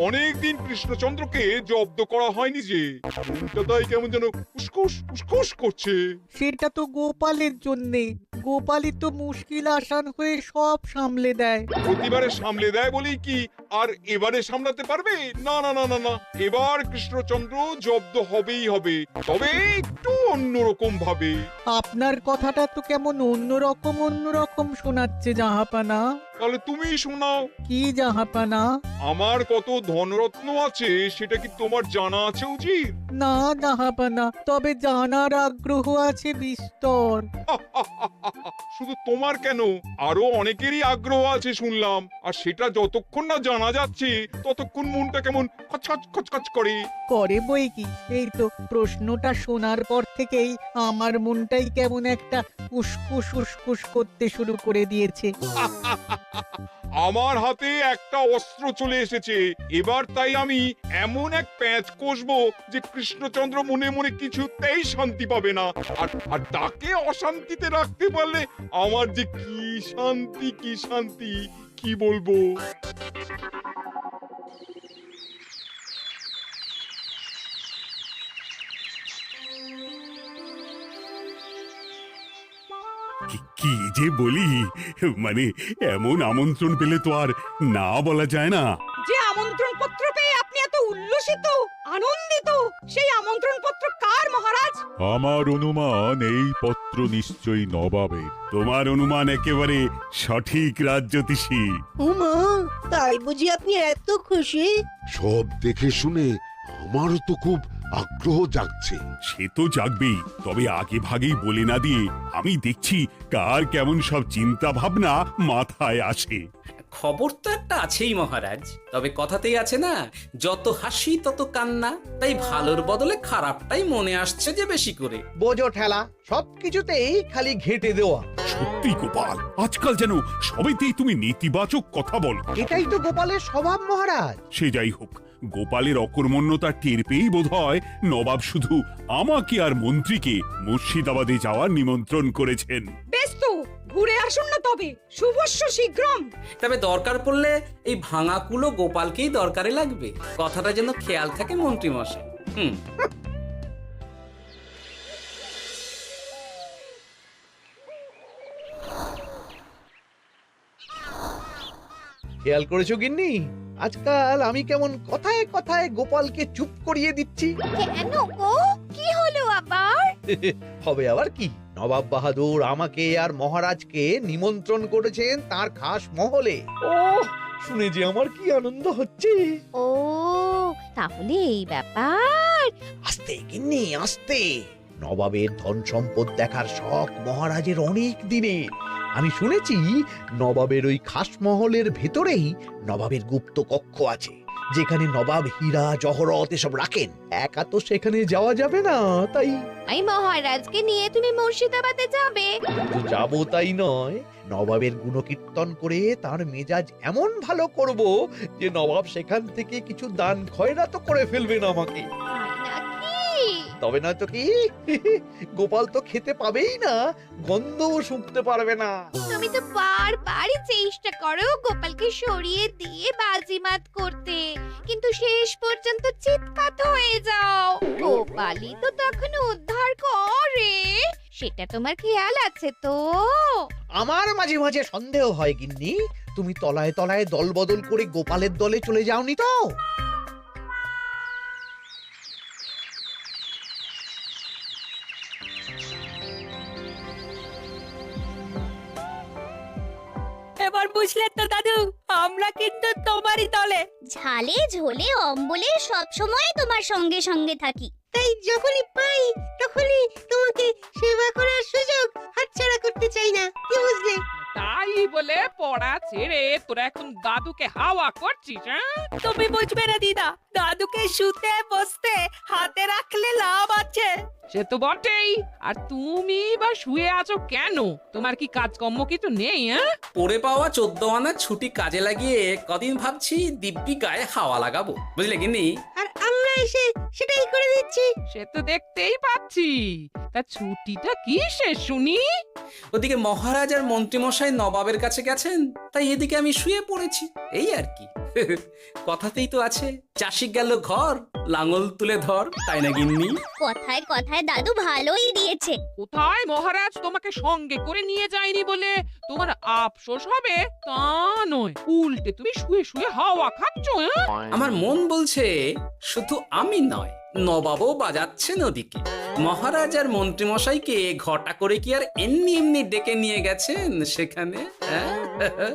অনেকদিন কৃষ্ণচন্দ্রকে জব্দ করা হয়নি যে, মনটা তাই কেমন যেন উসকুস উসকুস করছে। সেটা তো গোপালের জন্যে। গোপালই তো মুশকিল আসান হয়ে সব সামলে দেয়। প্রতিবারে সামলে দেয় বলেই কি আর এবারে সামলাতে পারবে? না না না না না, এবার কৃষ্ণচন্দ্র জব্দ হবেই হবে, তবে একটু অন্যরকম ভাবে। আপনার কথাটা তো কেমন অন্যরকম শোনাচ্ছে জাহাপানা। তাহলে তুমি শোনাও। কি জাহাপানা? আমার কত ধনরত্ন আছে সেটা কি তোমার জানা আছে উজির? না জাহাপানা, তবে জানার আগ্রহ আছে বিস্তর। শুধু তোমার কেন, আরো অনেকেরই আগ্রহ আছে শুনলাম, আর সেটা যতক্ষণ না জানা যাচ্ছে ততক্ষণ মনটা কেমন খচখচ খচখচ করে। করে বই কি, এই তো প্রশ্নটা শোনার পর থেকেই আমার মনটাই কেমন একটা উসকুস উসকুস করতে শুরু করে দিয়েছে। আমার হাতে একটা অস্ত্র চলে এসেছে, এবার তাই আমি এমন এক প্যাঁচ কষবো যে কৃষ্ণচন্দ্র মনে মনে কিছুতেই শান্তি পাবে না, আর তাকে অশান্তিতে রাখতে পারলে আমার যে কি শান্তি কি শান্তি, কি বলবো। কি যে বলি, মানে এমন আমন্ত্রণ পেলে তো আর না বলা যায় না। যে আমন্ত্রণ পত্র পেয়ে আপনি এত উল্লসিত আনন্দিত, সেই আমন্ত্রণ পত্র কার মহারাজ? আমার অনুমান এই পত্র নিশ্চয়ই নবাবের। তোমার অনুমান একেবারে সঠিক রাজ্যতীষী। উমা, তাই বুঝি আপনি এত খুশি? সব দেখে শুনে আমারও তো খুব আগ্রহ জাগছে। সে তো জাগবেই, তবে আগে ভাগেই বলে না দিয়ে আমি দেখছি কার কেমন সব চিন্তা ভাবনা মাথায় আসে। খবর তো একটা আছেই মহারাজ, তবে কথাতেই আছে না, যত হাসি তত কান্না, তাই ভালোর বদলে খারাপটাই মনে আসছে যে বেশি করে। বোঝো ঠেলা, সবকিছুতেই খালি ঘেঁটে দেওয়া। সত্যি গোপাল, আজকাল যেন সবেতেই তুমি নেতিবাচক কথা বলো। এটাই তো গোপালের স্বভাব মহারাজ। সে যাই হোক, গোপালের অকর্মণ্যতা টের পেয়েই বোধ হয় নবাব শুধু আমাকে আর মন্ত্রীকে মুর্শিদাবাদে যাওয়ার নিমন্ত্রণ করেছেন। বেশ তো, ঘুরে আসুন না তবে, শুভস্য শীঘ্রম। তবে দরকার পড়লে এই ভাঙা কুলো গোপালকেই দরকারে লাগবে, কথাটা যেন খেয়াল থাকে মন্ত্রী মশাই। খেয়াল করেছো গিন্নি, আজকাল আমি কেমন কথায় কথায় গোপালকে চুপ করিয়ে দিচ্ছি। কেন গো, কি হলো আবার? হবে আবার কি, নবাব বাহাদুর আমাকে আর মহারাজকে নিমন্ত্রণ করেছেন তার খাস মহলে। ও শুনে যে আমার কি আনন্দ হচ্ছে। ও তাহলে এই ব্যাপার। আস্তে গিন্নি আস্তে, নবাবের ধন সম্পদ দেখার শখ মহারাজের অনেক দিনের। আমি শুনেছি নবাবের ওই খাস মহলের ভেতরেই নবাবের গুপ্ত কক্ষ আছে, যেখানে নবাব হীরা জহরত এসব রাখেন। একা তো সেখানে যাওয়া যাবে না, তাই এই মহারাজকে নিয়ে তুমি মুর্শিদাবাদে যাবে? যাবো তাই নয়, নবাবের গুণকীর্তন করে তার মেজাজ এমন ভালো করব যে নবাব সেখান থেকে কিছু দান খয়রাত করে ফেলবেন আমাকে। তাই নাকি? তবে না তো কি, গোপাল তো খেতে পাবেই না, গন্ধও শুঁকতে পারবে না। তুমি তো বারবারই চেষ্টা করো গোপালকে সরিয়ে দিয়ে বাজিমাত করতে, কিন্তু শেষ পর্যন্ত চিৎকার হয়ে যাও। গোপালই তো তখন উদ্ধার করে, সেটা তোমার খেয়াল আছে তো? আমার মাঝে মাঝে সন্দেহ হয় গিন্নি, তুমি তলায় তলায় দল বদল করে গোপালের দলে চলে যাওনি তো? এবার বুঝলে তো দাদু, আমরা কিন্তু তোমারই দলে। ঝালে ঝোলে অম্বলে সব সময় তোমার সঙ্গে সঙ্গে থাকি। তাই যখনই পাই তখনই তোমাকে সেবা করার সুযোগ হাতছাড়া করতে চাই না, কি বুঝলে? তাই বলে পড়া ছেড়ে তোরা এখন দাদুকে হাওয়া করছিস? তুমি বুঝবে না দিদা, দাদুকে শুতে বসতে হাতে রাখলে লাভ আছে। সে তো বটেই, আর তুমি বা শুয়ে আছো কেন? তোমার কি কাজকর্ম কিছু নেই? পড়ে পাওয়া 14 আনার ছুটি কাজে লাগিয়ে কদিন ভাবছি দিব্যি গায়ে হাওয়া লাগাবো, বুঝলে গিন্নি? আর আমরা আমরা এসে সেটাই করে দিচ্ছি। সে তো দেখতেই পাচ্ছি। তা ছুটিটা কি সে শুনি? ওদিকে মহারাজ আর মন্ত্রীমশাই নবাবের কাছে গেছেন, তাই এদিকে আমি শুয়ে পড়েছি, এই আর কি। কথাতেই তো আছে, চাষি গেল ঘর, লাঙল তুলে ধর, তাই না গিন্নি? কথায় কথায় দাদু ভালোই দিয়েছে। কোথায় মহারাজ তোমাকে সঙ্গে করে নিয়ে যায়নি বলে তোমার আফসোস হবে তা নয়, উল্টে তুমি শুয়ে শুয়ে হাওয়া খাচ্ছ। আমার মন বলছে শুধু আমি নয়, নবাবও বাজাচ্ছেন ওদিকে। মহারাজ আর মন্ত্রীমশাইকে ঘটা করে কি আর এমনি এমনি ডেকে নিয়ে গেছেন সেখানে? হ্যাঁ?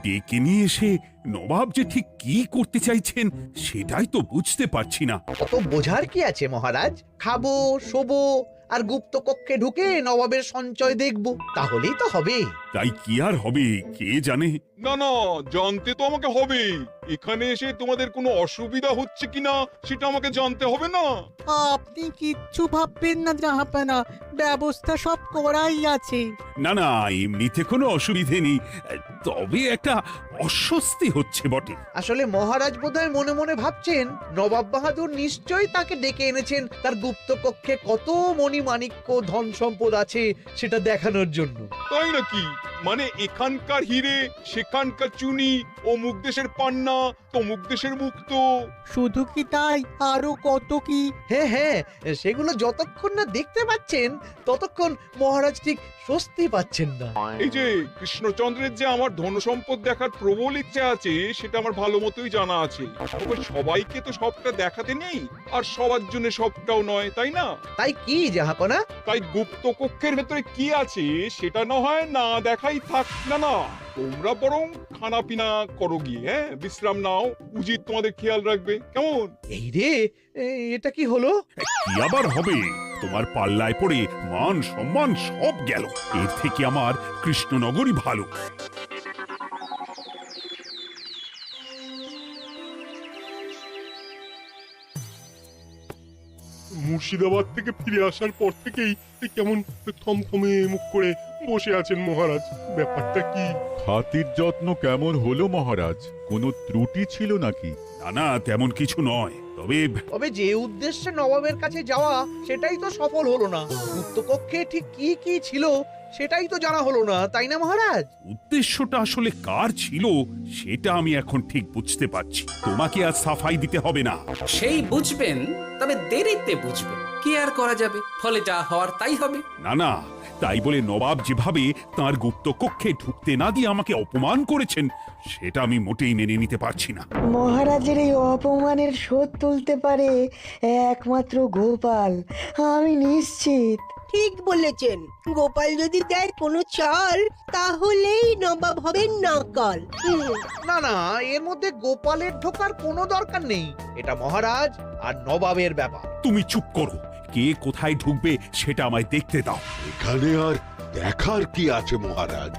ডেকে নিয়ে এসে নবাব যে ঠিক কি করতে চাইছেন সেটাই তো বুঝতে পারছি না। অত বোঝার কি আছে মহারাজ? খাবো, শোবো আর গুপ্ত কক্ষে ঢুকে নবাবের সঞ্চয় দেখব, তাহলেই তো হবে। তাই কি আর হবে কে জানে। না না, জানতে তো আমাকে হবে। এখানে এসে তোমাদের কোনো অসুবিধা হচ্ছে কিনা সেটা আমাকে জানতে হবে না? আপনি কিচ্ছু ভাববেন না জাহাপানা, ব্যবস্থা সব করাই আছে। না না, এমনিতে কোনো অসুবিধে নেই, তবে একটা অস্বস্তি হচ্ছে বটে। আসলে মহারাজ বোধহয় মনে মনে ভাবছেন নবাব বাহাদুর নিশ্চয়ই তাকে ডেকে এনেছেন তার গুপ্ত কক্ষে কত মণিমাণিক্য ধন সম্পদ আছে সেটা দেখানোর জন্য। তাই নাকি? মানে এখানকার হিরে, সেখানকার চুনি, অমুক দেশের পান্না, তমুক দেশের মুক্ত। শুধু কি তাই, আরো কত কি। হ্যাঁ হ্যাঁ, সেগুলো যতক্ষণ না দেখতে পাচ্ছেন ততক্ষণ মহারাজ ঠিক স্বস্তি পাচ্ছেন না। এই যে কৃষ্ণচন্দ্রের যে আমার ধন সম্পদ দেখার প্রবল ইচ্ছা আছে সেটা আমার ভালো মতোই জানা আছে। তবে সবাইকে তো সবটা দেখাতে নেই, আর সবার জন্য সবটাও নয়, তাই না? তাই কি জাহাপনা? তাই গুপ্ত কক্ষের ভেতরে কি আছে সেটা না হয় না দেখাই থাক। না না, তোমরা বরং খানা পিনা করো গিয়ে, হ্যাঁ, বিশ্রাম নাও। উচিত তোমাদের খেয়াল রাখবে, কেমন? এই রে, এটা কি হলো? কি আবার হবে? তোমার পাল্লায় পড়ে মান সম্মান সব গেল। এর থেকে আমার কৃষ্ণনগরই ভালো। মুর্শিদাবাদ থেকে ফিরে আসার পর থেকেই কেমন থমথমে মুখ করে বসে আছেন মহারাজ। ব্যাপারটা কি? খাতির যত্ন কেমন হলো মহারাজ? কোনো ত্রুটি ছিল নাকি? না না, তেমন কিছু নয়। তবে যে উদ্দেশ্যে নবাবের কাছে যাওয়া সেটাই তো সফল হলো না। গুপ্ত কক্ষে ঠিক কি কি ছিল সেটাই তো জানা হলো না, তাই না মহারাজ? উদ্দেশ্যটা আসলে কার ছিল সেটা আমি এখন ঠিক বুঝতে পারছি। তোমাকে আর সাফাই দিতে হবে না। সেই বুঝবেন, তবে দেরিতে বুঝবেন। কি আর করা যাবে, ফলে যা হওয়ার তাই হবে। না না, তাই বলে নবাব যেভাবে তার গুপ্ত কক্ষে ঢুকতে না দিয়ে আমাকে অপমান করেছেন সেটা আমি মোটেই মেনে নিতে পারছি না। মহারাজের এই অপমানের শোধ তুলতে পারে একমাত্র গোপাল, আমি নিশ্চিত। ঠিক বলেছেন, গোপাল যদি দেয় কোনো চাল তাহলেই নবাব হবেন নকল। না না, এর মধ্যে গোপালের ঢোকার কোনো দরকার নেই। এটা মহারাজ আর নবাবের ব্যাপার। তুমি চুপ করো। কে কোথায় ঢুকবে সেটা আমায় দেখতে দাও। এখানে আর দেখার কি আছে মহারাজ?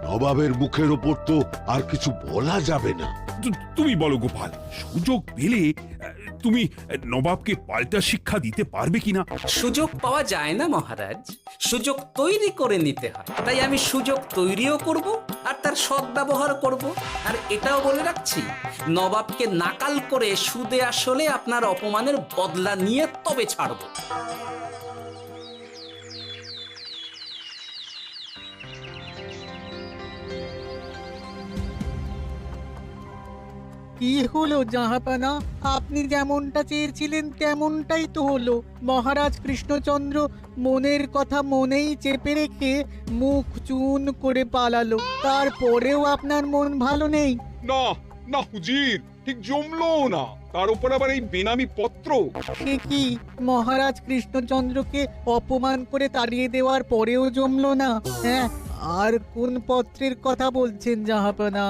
নবাবের মুখের ওপর তো আর কিছু বলা যাবে না। তুমি বলো গোপাল, সুযোগ পেলে তুমি নবাবকে পাল্টা শিক্ষা দিতে পারবে কিনা? সুযোগ পাওয়া যায় না মহারাজ, সুযোগ তৈরি করে নিতে হয়। তাই আমি সুযোগ তৈরিও করব আর তার সদ্ব্যবহার করব। আর এটাও বলে রাখছি, নবাবকে নাকাল করে সুদে আসলে আপনার অপমানের বদলা নিয়ে তবে ছাড়ব। কি হলো জাহাপানা? আপনি যেমনটা চেয়েছিলেন তেমনটাই তো হলো। মহারাজ কৃষ্ণচন্দ্র মনের কথা মনেই চেপে রেখে মুখ চুন করে পালালো, তারপরেও আপনার মন ভালো নেই? না না হুজির, ঠিক জমলো না। তার উপর আবার এই বেনামি পত্র। সে কি, মহারাজ কৃষ্ণচন্দ্রকে অপমান করে তাড়িয়ে দেওয়ার পরেও জমলো না? হ্যাঁ, আর কোন পত্রের কথা বলছেন জাহাপানা?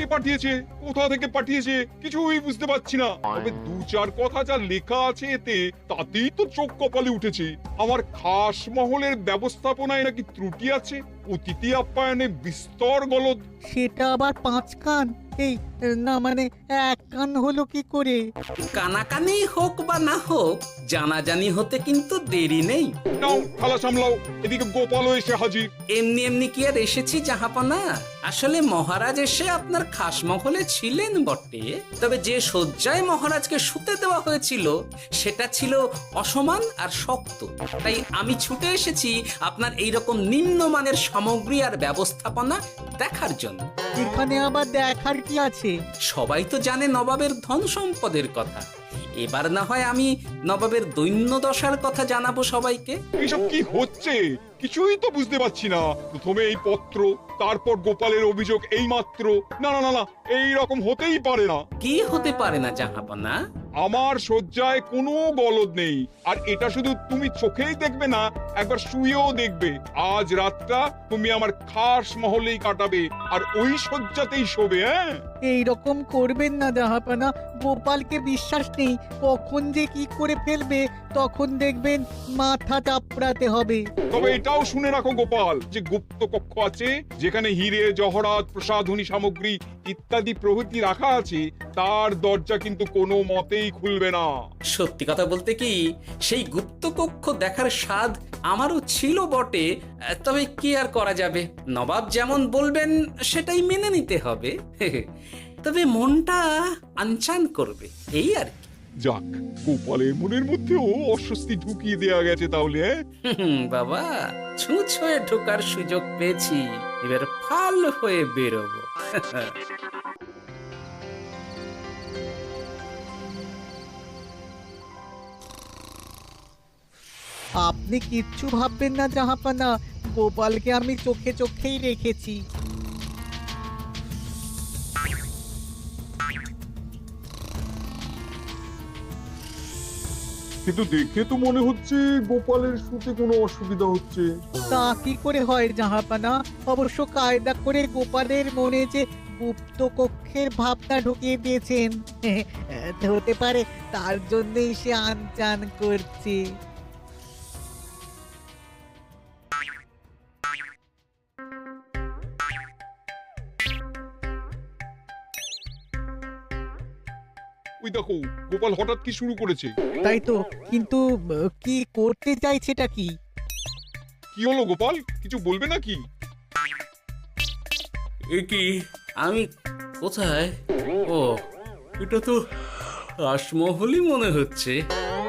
কে পাঠিয়েছে, কোথা থেকে পাঠিয়েছে কিছুই বুঝতে পারছি না। তবে দু চার কথা যা লেখা আছে এতে, তাতেই তো চোখ কপালে উঠেছে। আমার খাস মহলের ব্যবস্থাপনায় নাকি ত্রুটি আছে, অতিথি আপ্যায়নে বিস্তর গলদ। সেটা আবার 5 কান? এই না মানে 1 কান হলো কি করে? কানাকানি হোক বা না হোক, জানাজানি হতে কিন্তু দেরি নেই। নাও থালা সামলাও, এদিকে গোপালও এসে হাজির। এমনি এমনি কি আর এসেছি জাহাপনা? আসলে মহারাজ এসে আপনার খাস মহলে ছিলেন বটে, তবে যে শয্যায় মহারাজকে শুতে দেওয়া হয়েছিল সেটা ছিল অসমান আর শক্ত। তাই আমি ছুটে এসেছি আপনার এইরকম নিম্নমানের সামগ্রী আর ব্যবস্থাপনা দেখার জন্য। এখানে আবার দেখার কি আছে? সবাই তো জানে নবাবের ধন সম্পদের কথা, এবার না হয় আমি নবাবের দৈন্য দশার কথা জানাবো সবাইকে। এইসব কি হচ্ছে কিছুই তো বুঝতে পারছি না। প্রথমে এই পত্র, তারপর গোপালের অভিযোগ এই মাত্র। না না না না, এই রকম হতেই পারে না। কি হতে পারে না জাহাপনা? আমার শয্যায় কোনো গলদ নেই, আর এটা শুধু তুমি চোখেই দেখবে না, একবার শুয়েও দেখবে। আজ রাতটা তুমি আমার খাস মহলেই কাটাবে, আর ওই শয্যাতেই শোবে। হ্যাঁ, এই রকম করবেন না জাহাপানা, গোপালকে বিশ্বাস নেই, কখন যে কি করে ফেলবে তখন দেখবেন মাথা চাপড়াতে হবে। তবে এটাও শুনে রাখো গোপাল, যে গুপ্ত কক্ষ আছে যেখানে হিরে জহরাত প্রসাধনী সামগ্রী ইত্যাদি প্রভৃতি রাখা আছে, তার দরজা কিন্তু কোনো মতেই খুলবে না। সত্যি কথা বলতে কি, সেই গুপ্ত কক্ষ দেখার স্বাদ আমারও ছিল বটে, তবে কি আর করা যাবে, নবাব যেমন বলবেন সেটাই মেনে নিতে হবে। তবে মনটা আনচান করবে, এই আর কি। যাক, গোপালের মনের মধ্যেও অস্বস্তি ঢুকিয়ে দেয়া গেছে তাহলে। বাবা, ছুঁচ হয়ে ঢোকার সুযোগ পেয়েছি, এবার ফাল হয়ে বেরোবো। আপনি কিচ্ছু ভাববেন না জাহাপানা, গোপালকে আমি চোখে চোখেই রেখেছি। কিন্তু দেখে তো মনে হচ্ছে গোপালের শুতে কোনো অসুবিধা হচ্ছে। তা কি করে হয় জাহাপানা? অবশ্য কায়দা করে গোপালের মনে যে গুপ্ত কক্ষের ভাবনা ঢুকিয়ে দিয়েছেন, হতে পারে তার জন্যই সে আনচান করছে। ওই দেখো, গোপাল হঠাৎ কি শুরু করেছে। তাই তো, কিন্তু কি করতে চাইছেটা কি? কি হলো গোপাল, কিছু বলবে নাকি? কি আমি কোথায়? ও, এটা তো রাসমহলই মনে হচ্ছে।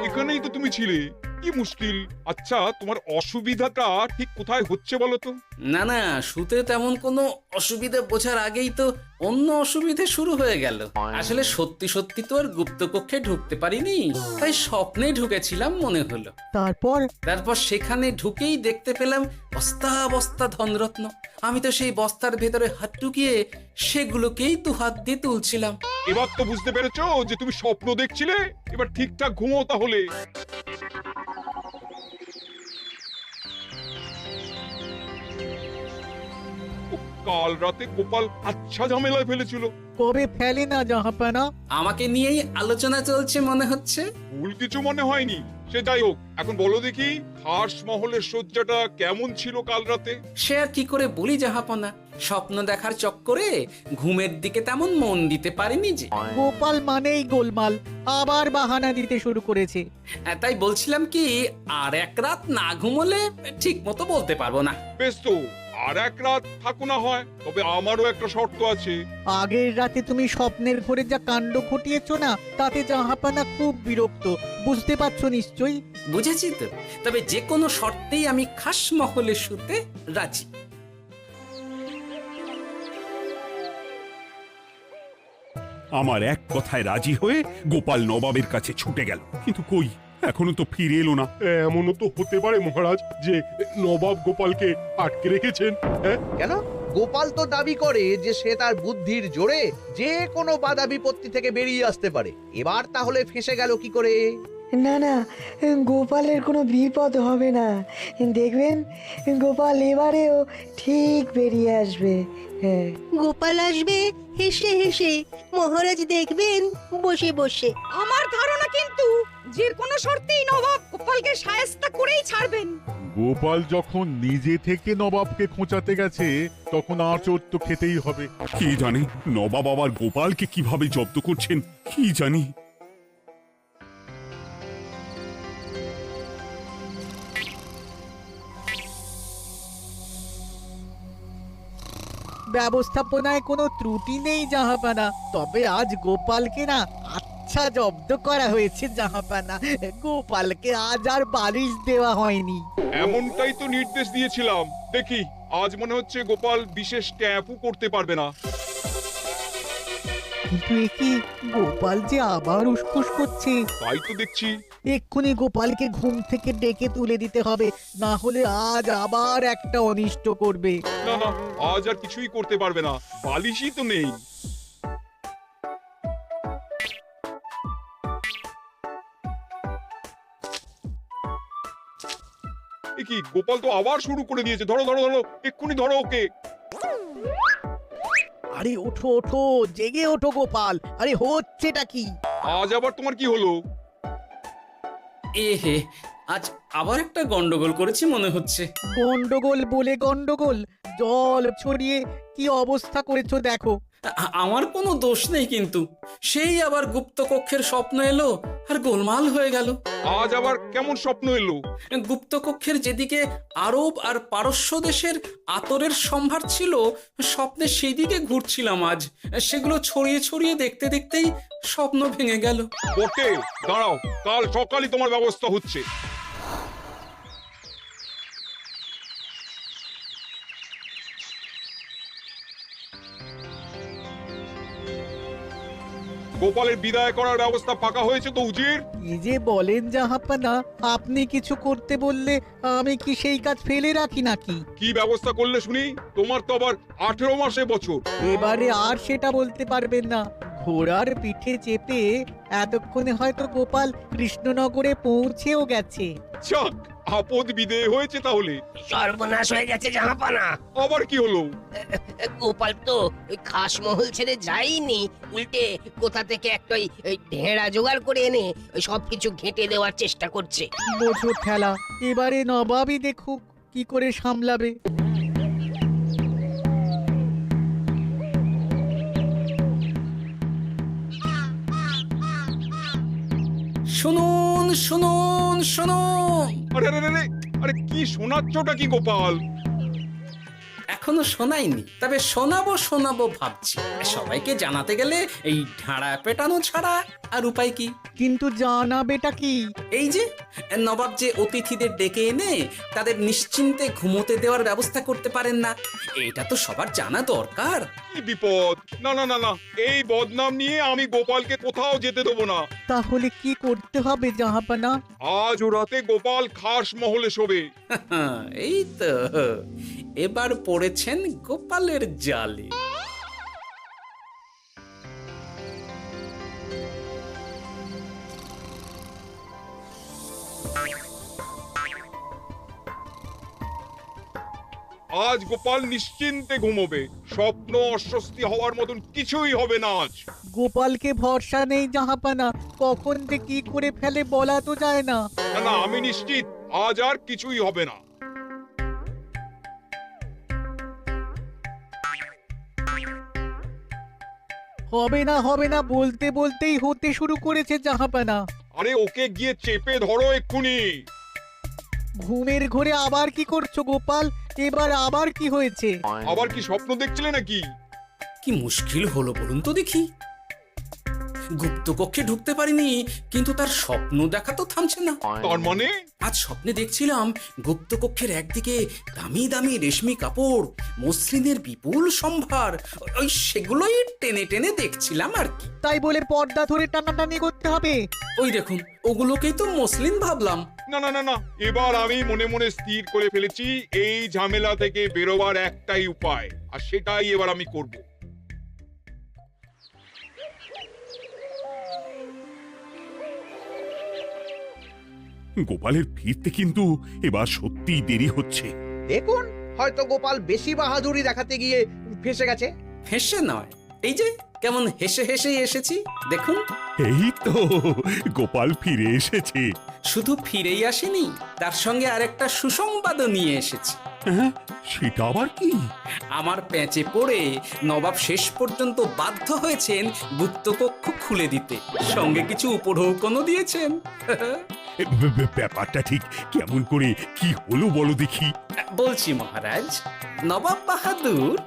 এখানেই তো তুমি ছিলে, কি মুশকিল। আচ্ছা, তোমার অসুবিধাটা ঠিক কোথায় হচ্ছে বলো তো? না না, শুতে তেমন কোনো অসুবিধা বোঝার আগেই তো অন্য অসুবিধে শুরু হয়ে গেল। আসলে সত্যি সত্যি তো আর গুপ্তকক্ষে ঢুকতে পারিনি, তাই স্বপ্নে ঢুকেছিলাম মনে হলো। তারপর সেখানে ঢুকেই দেখতে পেলাম বস্তা বস্তা ধনরত্ন। আমি তো সেই বস্তার ভেতরে হাত ঢুকিয়ে সেগুলোকেই দু হাত দিয়ে তুলছিলাম। এবার তো বুঝতে পেরেছো যে তুমি স্বপ্ন দেখছিলে। এবার ঠিকঠাক ঘুমো তাহলে। কাল রাতে গোপাল আচ্ছা ঝামেলায় ফেলেছিল। কবে ফেলে না জাহাপানা? আমাকে নিয়েই আলোচনা চলছে মনে হচ্ছে। ভুল কিছু মনে হয়নি, সে যাই হোক। এখন বলো দেখি, খাস মহলের শয্যাটা কেমন ছিল কাল রাতে? সে আর কি করে বলি জাহাপনা, স্বপ্ন দেখার চক্করে ঘুমের দিকে তেমন মন দিতে পারিনি যে। গোপাল মানেই গোলমাল, আবার বাহানা দিতে শুরু করেছে। তাই বলছিলাম কি, আর এক রাত না ঘুমোলে ঠিক মতো বলতে পারবো না। বেশ তো, আর এক রাত থাকো না হয়, তবে আমারও একটা শর্ত আছে। আগের রাতে তুমি স্বপ্নের ঘরে যা কাণ্ড ঘটিয়েছো না, তাতে জাহাপানা খুব বিরক্ত, বুঝতে পারছো নিশ্চয়ই। বুঝেছি তো, তবে যে কোনো শর্তেই আমি খাস মহলে শুতে রাজি। আমার এক কথায় রাজি হয়ে গোপাল নবাবের কাছে ছুটে গেল, কিন্তু কই, এখনো তো ফিরে এলো না। এমনও তো হতে পারে মহারাজ যে নবাব গোপালকে আটকে রেখেছেন। হ্যাঁ, কেন? গোপাল তো দাবি করে যে সে তার বুদ্ধির জোরে যে কোনো বাধা বিপত্তি থেকে বেরিয়ে আসতে পারে। এবার তাহলে ফেঁসে গেল কি করে? না না, গোপালের কোনো বিপদ হবে না। দেখবেন গোপাল এবারেও ঠিক বেরিয়ে আসবে। হ্যাঁ, গোপাল আসবে হেসে হেসে, মহারাজ দেখবেন বসে বসে। আমার ধারণা কিন্তু যে কোনো শর্তেই নবাব গোপালকে শায়েস্তা করেই ছাড়বেন। গোপাল যখন নিজে থেকে নবাবকে খোঁচাতে গেছে তখন আঁচড় তো খেতেই হবে। কি জানি নবাব আবার গোপালকে কিভাবে জব্দ করছেন, কি জানি। ব্যবস্থাপনায় কোনো ত্রুটি নেই জাহাপানা, তবে আজ গোপালকে না আচ্ছা জব্দ করা হয়েছে জাহাপানা। গোপালকে আজ আর বালিশ দেওয়া হয়নি। এমনটাই তো নির্দেশ দিয়েছিলাম। দেখি আজ মনে হচ্ছে গোপাল বিশেষ ট্যাপও করতে পারবে না। কিন্তু এ কি, গোপাল যে আবার উসখুস করছে। তাই তো দেখছি। এক্ষুনি গোপালকে ঘুম থেকে ডেকে তুলে দিতে হবে, না হলে আজ আবার একটা অনিষ্ট করবে। না না, আজ আর কিছুই করতে পারবে না, বালিশই তো নেই। এ কি, গোপাল তো আবার শুরু করে দিয়েছে। ধরো ধরো ধরো, এক্ষুনি ধরো ওকে। আরে ওঠো ওঠো, জেগে ওঠো গোপাল। আরে হচ্ছেটা কি? আজ আবার তোমার কি হলো? এ হে, আজ আবার একটা গন্ডগোল করেছি মনে হচ্ছে। গন্ডগোল বলে গন্ডগোল, জল ছড়িয়ে কি অবস্থা করেছো দেখো। আমার কোনো দোষ নেই, কিন্তু সেই আবার গুপ্তকক্ষের স্বপ্ন এলো আর গোলমাল হয়ে গেল। আজ আবার কেমন স্বপ্ন এলো? গুপ্তকক্ষের যেদিকে আরব আর পারস্য দেশের আতরের সম্ভার ছিল, স্বপ্নে সেই দিকে ঘুরছিলাম আজ। সেগুলো ছড়িয়ে ছড়িয়ে দেখতে দেখতেই স্বপ্ন ভেঙে গেল। বটে, দাঁড়াও, কাল সকালই তোমার ব্যবস্থা হচ্ছে। গোপালের বিদায় করার ব্যবস্থা পাকা হয়েছে তো উজির? কি যে বলেন জাহাপানা, আপনি কিছু করতে বললে আমি কি সেই কাজ ফেলে রাখি নাকি? কি ব্যবস্থা করলে শুনি? তোমার তো আবার 18 মাসে বছর। এবারে আর সেটা বলতে পারবেন না। ঘোড়ার পিঠে চেপে এতক্ষণে হয়তো গোপাল কৃষ্ণনগরে পৌঁছেও গেছে। যাক, আপদ বিদেয় হয়েছে তাহলে। সর্বনাশ হয়ে গেছে জাহাপানা। আবার কি হলো? গোপাল তো ওই খাসমহল ছেড়ে যায়নি, উল্টে কোথা থেকে একটা ওই ঢেঁড়া জোগাড় করে এনে ওই সবকিছু ঘেঁটে দেওয়ার চেষ্টা করছে। বোঝো ঠেলা, এবারে নবাবই দেখুক কি করে সামলাবে। শুনুন শুনুন শুনুন। আরে আরে আরে, আরে কি শোনাচ্ছটা কি গোপাল? এখনো শোনাইনি, তবে শোনাবো শোনাবো ভাবছি। সবাইকে জানাতে গেলে এই ঢাড়া পেটানো ছাড়া আর উপায় কি? কিন্তু জানাবেটা কি? এই যে নবাব যে অতিথিদের ডেকে এনে তাদের নিশ্চিন্তে ঘুমোতে দেওয়ার ব্যবস্থা করতে পারেন না, এটা তো সবার জানা দরকার। কি বিপদ! না না না না, এই বদনাম নিয়ে আমি গোপালকে কোথাও যেতে দেবো না। তাহলে কি করতে হবে জাহাপানা? আজ ও রাতে গোপাল খাস মহলে শোবে। এই তো এবার পড়েছেন গোপালের জালে। আজ গোপাল নিশ্চিন্তে ঘুমোবে। স্বপ্ন অস্বস্তি হওয়ার মতন কিছুই হবে না আজ। গোপালকে ভরসা নেই জাহাপানা, কখন যে কি করে ফেলে বলা তো যায় না। না না, আমি নিশ্চিত আজ আর কিছুই হবে না। হবে না বলতে বলতেই হতে শুরু করেছে জাহাপানা। আরে ওকে গিয়ে চেপে ধরো এক্ষুনি। ঘুমের ঘোরে আবার কি করছো গোপাল? এবার আবার কি হয়েছে? আবার কি স্বপ্ন দেখছিলে নাকি? কি মুশকিল হলো বলুন তো দেখি। গুপ্তকক্ষে ঢুকতে পারিনি, কিন্তু তার স্বপ্ন দেখা তো থামছে না। তার মানে? আজ স্বপ্নে দেখছিলাম গুপ্তকক্ষের একদিকে দামি দামি রেশমি কাপড়, মসলিনের বিপুল সম্ভার, ওই সেগুলোই টেনে টেনে দেখছিলাম আর কি। তাই বলে পর্দা ধরে টানাটানি করতে হবে? ওই দেখুন, ওগুলোকেই তো মসলিন ভাবলাম। না না না না, এবার আমি মনে মনে স্থির করে ফেলেছি এই ঝামেলা থেকে বেরোবার একটাই উপায়, আর সেটাই এবার আমি করব। গোপালের ফিরতে কিন্তু এবার সত্যিই দেরি হচ্ছে। দেখুন, হয়তো গোপাল বেশি বাহাদুরি দেখাতে গিয়ে ফেসে গেছে। হেসে নয়, এই যে কেমন হেসে হেসেই এসেছি দেখুন। এই তো গোপাল ফিরে এসেছে। শুধু ফিরেই আসেনি, তার সঙ্গে আরেকটা সুসংবাদও নিয়ে এসেছি। হ্যাঁ, সেটা আবার কি? আমার প্যাঁচে পড়ে নবাব শেষ পর্যন্ত বাধ্য হয়েছেন গুপ্তকক্ষ খুলে দিতে, সঙ্গে কিছু উপঢৌকনও দিয়েছেন। ব্যাপারটা ঠিক কেমন করে কি হলো বলো দেখি। বলছি মহারাজ, নবাব বাহাদুর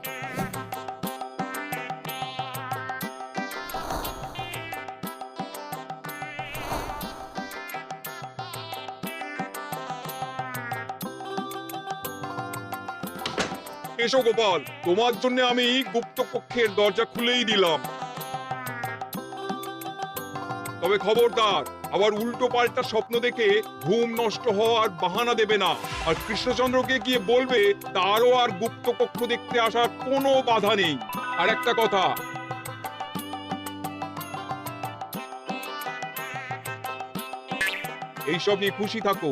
এসো গোপাল, তোমার জন্য আমি গুপ্ত কক্ষের দরজা খুলেই দিলাম। তবে খবরদার, আবার উল্টো পাল্টা স্বপ্ন দেখে ঘুম নষ্ট হওয়ার বাহানা দেবে না। আর কৃষ্ণচন্দ্রকে গিয়ে বলবে তারও আর গুপ্ত কক্ষ দেখতে আসার কোনো বাধা নেই। আর একটা কথা, এইসব নিয়ে খুশি থাকো,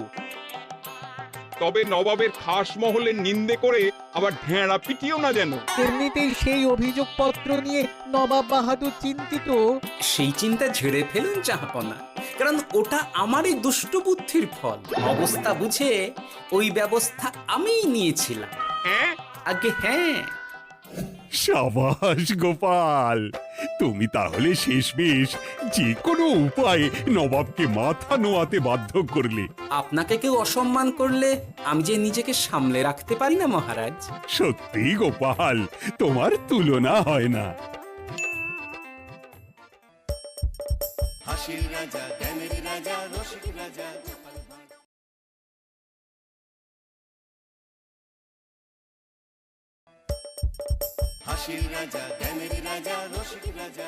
তবে নবাবের খাস মহলের নিন্দে করে আবার ঢেঁড়া পিটিও না যেন। এমনিতেই সেই অভিযোগপত্র নিয়ে নবাব বাহাদুর চিন্তিত। সেই চিন্তা ঝেড়ে ফেলুন জাহাপনা, কারণ ওটা আমারই দুষ্ট বুদ্ধির ফল। অবস্থা বুঝে ওই ব্যবস্থা আমিই নিয়েছিলাম। হ্যাঁ, আগে হ্যাঁ। সাবাস গোপাল, তুমি তাহলে শেষমেশ যে কোনো উপায়ে নবাবকে মাথা নোয়াতে বাধ্য করলে। আপনাকে কেউ অসম্মান করলে আমি যে নিজেকে সামলে রাখতে পারি না মহারাজ। সত্যি গোপাল, তোমার তুলনা হয় না। হাসির রাজা, জ্ঞানের রাজা, রসিক রাজা। হাসির রাজা, জ্ঞানের রাজা, রসিক রাজা।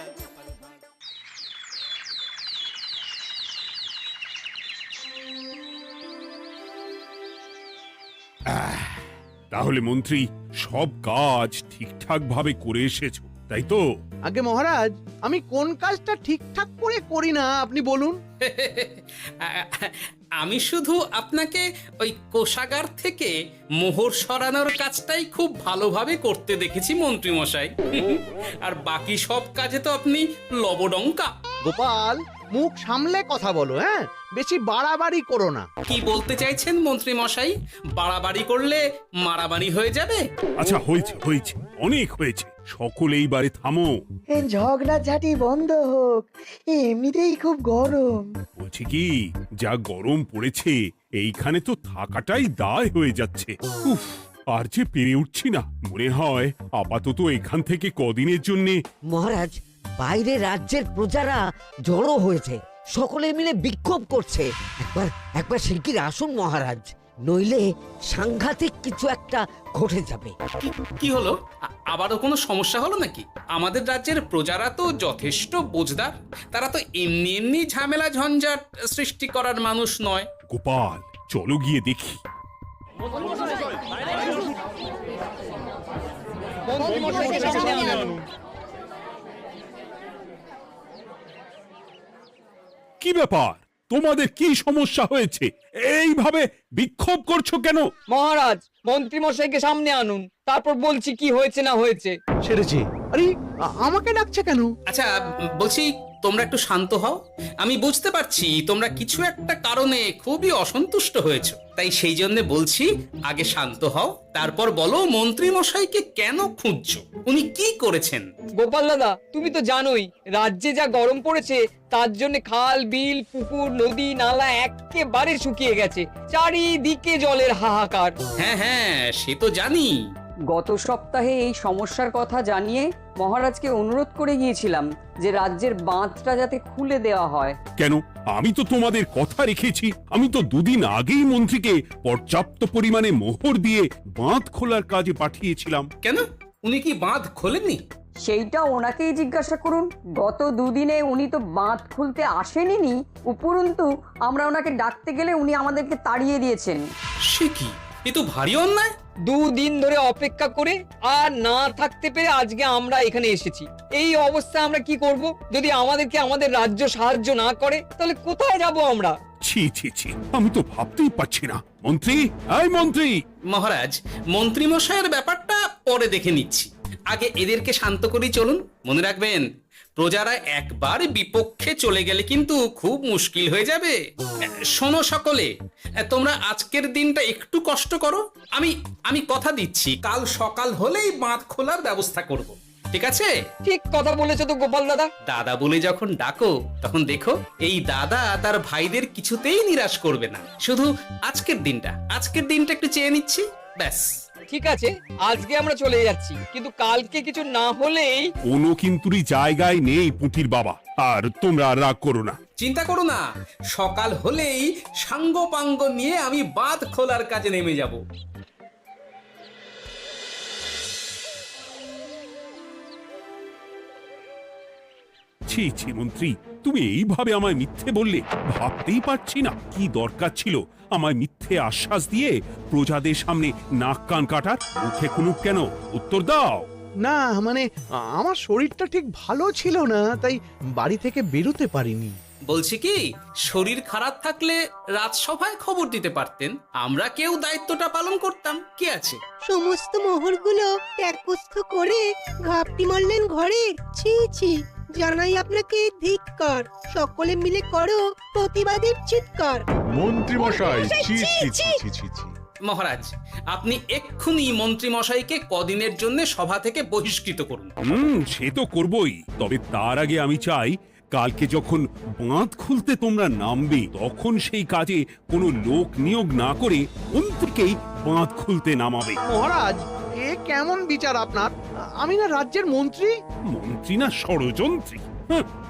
তাহলে মন্ত্রী, সব কাজ ঠিকঠাক ভাবে করে এসেছো, তাই তো? আগে মহারাজ, আমি কোন কাজটা ঠিকঠাক করে করি না আপনি বলুন। আমি শুধু আপনাকে ওই কোষাগার থেকে মোহর সরানোর কাজটাই খুব ভালোভাবে করতে দেখেছি মন্ত্রী মশাই। আর বাকি সব কাজে তো আপনি লবডঙ্কা। গোপাল, মুখ সামলে কথা বলো, হ্যাঁ? বেশি বাড়াবাড়ি করো না। কি বলতে চাইছেন মন্ত্রী মশাই? বাড়াবাড়ি করলে মারামারি হয়ে যাবে। আচ্ছা, হয়েছে হয়েছে, অনেক হয়েছে, সকলে এইবারে থামো। ঝগড়াঝাটি বন্ধ হোক, এমনিতেই খুব গরম। বলছি কি, যা গরম পড়েছে এইখানে তো থাকাটাই দায় হয়ে যাচ্ছে। উফ, আর যে পেরে উঠছি না। মনে হয় আপাতত এখান থেকে কদিনের জন্য। মহারাজ, বাইরে রাজ্যের প্রজারা জড়ো হয়েছে, সকলে মিলে বিক্ষোভ করছে। একবার শিগগির আসুন মহারাজ, নইলে সাংঘাতিক কিছু একটা ঘটে যাবে। কি হলো? আবারও কোনো সমস্যা হলো নাকি? আমাদের রাজ্যের প্রজারা তো যথেষ্ট বোঝদার, তারা তো এমনি এমনি ঝামেলা ঝঞ্ঝাট সৃষ্টি করার মানুষ নয়। গোপাল, চলো গিয়ে দেখি। কি ব্যাপার, তোমাদের কি সমস্যা হয়েছে? এইভাবে বিক্ষোভ করছো কেন? মহারাজ, মন্ত্রী মশাইকে সামনে আনুন, তারপর বলছি কি হয়েছে না হয়েছে। সেরেছে। আরে, আমাকে ডাকছে কেন? আচ্ছা, বলছি তোমরা একটু শান্ত হও। আমি বুঝতে পারছি তোমরা কিছু একটা কারণে খুবই অসন্তুষ্ট হয়েছো, তাই সেই জন্য বলছি আগে শান্ত হও, তারপর বলো মন্ত্রী মশাইকে কেন খুঁজছো, উনি কি করেছেন। গোপাল দাদা, তুমি তো জানোই রাজ্যে যা গরম পড়েছে, তার জন্য খাল বিল পুকুর নদী নালা একেবারে শুকিয়ে গেছে, চারিদিকে জলের হাহাকার। হ্যাঁ হ্যাঁ, সে তো জানি। গত সপ্তাহে এই সমস্যার কথা জানিয়ে মহারাজকে অনুরোধ করে গিয়েছিলাম যে রাজ্যের বাঁধটা যাতে খুলে দেওয়া হয়। কেন? আমি তো তোমাদের কথা রেখেছি। আমি তো দুদিন আগেই মন্ত্রীকে পর্যাপ্ত পরিমাণে মোহর দিয়ে বাঁধ খোলার কাজে পাঠিয়েছিলাম। কেন, উনি কি বাঁধ খোলেননি? সেইটা ওনাকেই জিজ্ঞাসা করুন। গত দুদিনে উনি তো বাঁধ খুলতে আসেনি, উপরন্তু আমরা ওনাকে ডাকতে গেলে উনি আমাদেরকে তাড়িয়ে দিয়েছেন। সে কি, এ তো ভারী অন্যায়। দুদিন ধরে অপেক্ষা করে আর না থাকতে পেরে আজকে আমরা এখানে এসেছি। এই অবস্থা আমরা কি করব? যদি আমাদেরকে আমাদের রাজ্য সাহায্য না করে তাহলে কোথায় যাব আমরা? ছি ছি ছি, আমি তো ভাবতেই পারছি না। মন্ত্রী, এই মন্ত্রী! মহারাজ, মন্ত্রী মশাইয়ের ব্যাপারটা পরে দেখে নিচ্ছি, আগে এদেরকে শান্ত করেই চলুন। মনে রাখবেন, প্রজারা একবার বিপক্ষে চলে গেলে কিন্তু খুব মুশকিল হয়ে যাবে। শোনো সকলে, তোমরা আজকের দিনটা একটু কষ্ট করো। আমি কথা দিচ্ছি, কাল সকাল হলেই বাঁধ খোলার ব্যবস্থা করব। ঠিক আছে? ঠিক কথা বলেছো তো গোপাল দাদা। দাদা বলে যখন ডাকো, তখন দেখো এই দাদা তার ভাইদের কিছুতেই নিরাশ করবে না। শুধু আজকের দিনটা একটু চেয়ে নিচ্ছি, ব্যাস। ঠিক আছে, আজকে আমরা চলে যাচ্ছি, কিন্তু কালকে কিছু না হলেই। কোনো কিন্তুরই জায়গায় নেই পুঁটির বাবা, আর তোমরা আর রাগ করো না। চিন্তা করো না, সকাল হলেই সাঙ্গ পাঙ্গ নিয়ে আমি বাঁধ খোলার কাজে নেমে যাব। ছি ছি মন্ত্রী, তুমি এইভাবে আমায় মিথ্যে বললে? ভাবতেই পারছি না কি দরকার ছিল আমায় মিথ্যে আশ্বাস দিয়ে প্রজাদের সামনে নাক কান কাটার। মুখে কুলুপ কেন? উত্তর দাও। না মানে আমার শরীরটা ঠিক ভালো ছিল না, তাই বাড়ি থেকে বেরোতে পারিনি। বলছি কি, শরীর খারাপ থাকলে রাজসভায় খবর দিতে পারতেন, আমরা কেউ দায়িত্বটা পালন করতাম। কি আছে? সমস্ত মোহরগুলো ত্যাগস্থ করে ঘাপটি মারলেন ঘরে। ছি ছি, জানাই আপনাকে ধিক্কার। সকলে মিলে করো প্রতিবাদের চিৎকার। মন্ত্রী মশাই, ছি ছি ছি ছি ছি ছি। মহারাজ, আপনি এক্ষুনি মন্ত্রী মশাইকে কদিনের জন্য সভা থেকে বহিষ্কৃত করুন। সে তো করবই, তবে তার আগে আমি চাই কালকে যখন বাঁধ খুলতে তোমরা নামবে, তখন সেই কাজে কোনো লোক নিয়োগ না করে মন্ত্রীকেই বাঁধ খুলতে নামাবে। মহারাজ, এ কেমন বিচার আপনার? আমি না রাজ্যের মন্ত্রী। মন্ত্রী না ষড়যন্ত্রী।